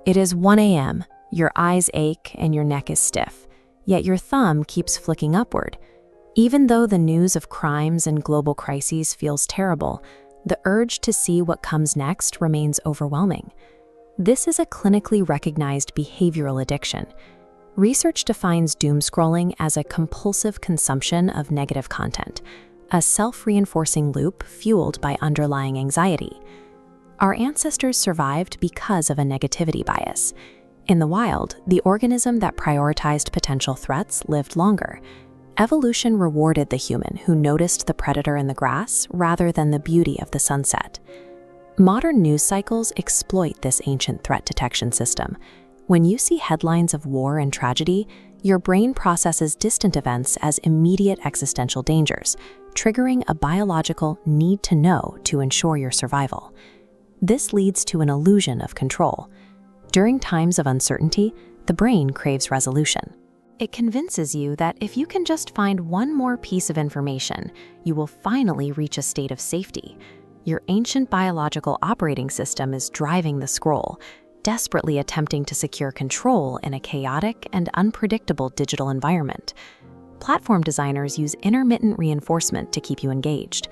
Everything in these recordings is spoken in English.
It is 1 a.m., your eyes ache and your neck is stiff, yet your thumb keeps flicking upward. Even though the news of crimes and global crises feels terrible, the urge to see what comes next remains overwhelming. This is a clinically recognized behavioral addiction. Research defines doomscrolling as a compulsive consumption of negative content, a self-reinforcing loop fueled by underlying anxiety. Our ancestors survived because of a negativity bias. In the wild, the organism that prioritized potential threats lived longer. Evolution rewarded the human who noticed the predator in the grass rather than the beauty of the sunset. Modern news cycles exploit this ancient threat detection system. When you see headlines of war and tragedy, your brain processes distant events as immediate existential dangers, triggering a biological need to know to ensure your survival. This leads to an illusion of control. During times of uncertainty, the brain craves resolution. It convinces you that if you can just find one more piece of information, you will finally reach a state of safety. Your ancient biological operating system is driving the scroll, desperately attempting to secure control in a chaotic and unpredictable digital environment. Platform designers use intermittent reinforcement to keep you engaged.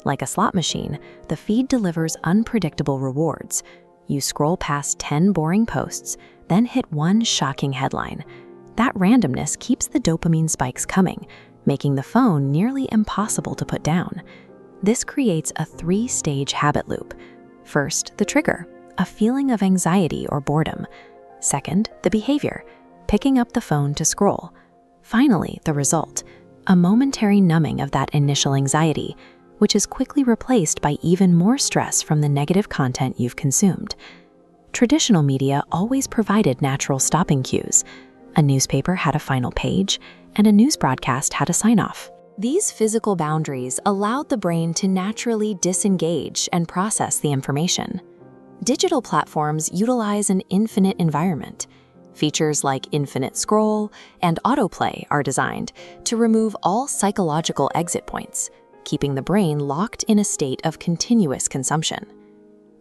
Like a slot machine, the feed delivers unpredictable rewards. You scroll past 10 boring posts, then hit one shocking headline. That randomness keeps the dopamine spikes coming, making the phone nearly impossible to put down. This creates a 3-stage habit loop. First, the trigger, a feeling of anxiety or boredom. Second, the behavior, picking up the phone to scroll. Finally, the result, a momentary numbing of that initial anxiety, which is quickly replaced by even more stress from the negative content you've consumed. Traditional media always provided natural stopping cues. A newspaper had a final page, and a news broadcast had a sign-off. These physical boundaries allowed the brain to naturally disengage and process the information. Digital platforms utilize an infinite environment. Features like infinite scroll and autoplay are designed to remove all psychological exit points, keeping the brain locked in a state of continuous consumption.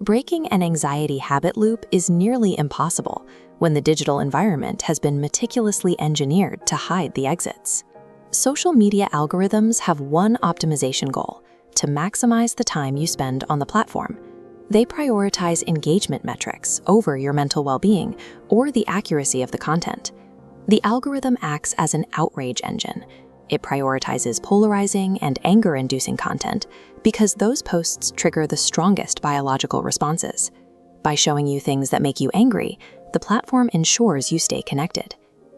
Breaking an anxiety habit loop is nearly impossible when the digital environment has been meticulously engineered to hide the exits. Social media algorithms have one optimization goal: to maximize the time you spend on the platform. They prioritize engagement metrics over your mental well-being or the accuracy of the content. The algorithm acts as an outrage engine. It prioritizes polarizing and anger-inducing content because those posts trigger the strongest biological responses. By showing you things that make you angry, the platform ensures you stay connected.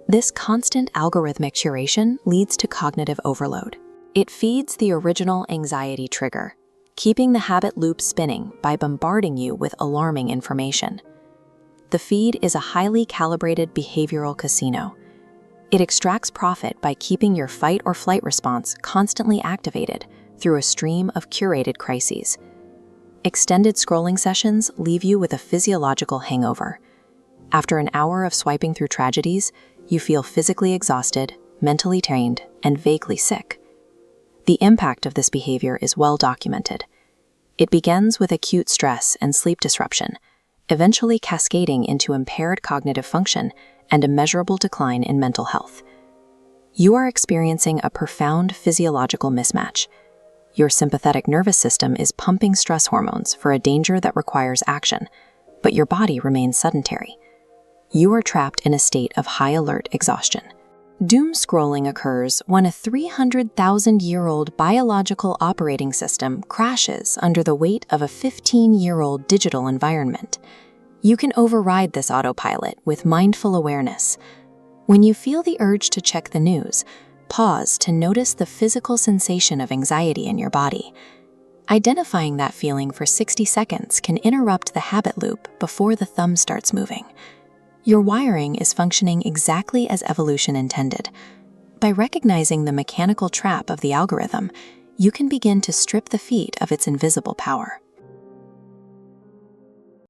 This constant algorithmic curation leads to cognitive overload. It feeds the original anxiety trigger, keeping the habit loop spinning by bombarding you with alarming information. The feed is a highly calibrated behavioral casino. It extracts profit by keeping your fight or flight response constantly activated through a stream of curated crises. Extended scrolling sessions leave you with a physiological hangover. After an hour of swiping through tragedies, you feel physically exhausted, mentally drained, and vaguely sick. The impact of this behavior is well documented. It begins with acute stress and sleep disruption, eventually cascading into impaired cognitive function and a measurable decline in mental health. You are experiencing a profound physiological mismatch. Your sympathetic nervous system is pumping stress hormones for a danger that requires action, but your body remains sedentary. You are trapped in a state of high-alert exhaustion. Doom scrolling occurs when a 300,000-year-old biological operating system crashes under the weight of a 15-year-old digital environment. You can override this autopilot with mindful awareness. When you feel the urge to check the news, pause to notice the physical sensation of anxiety in your body. Identifying that feeling for 60 seconds can interrupt the habit loop before the thumb starts moving. Your wiring is functioning exactly as evolution intended. By recognizing the mechanical trap of the algorithm, you can begin to strip the feed of its invisible power.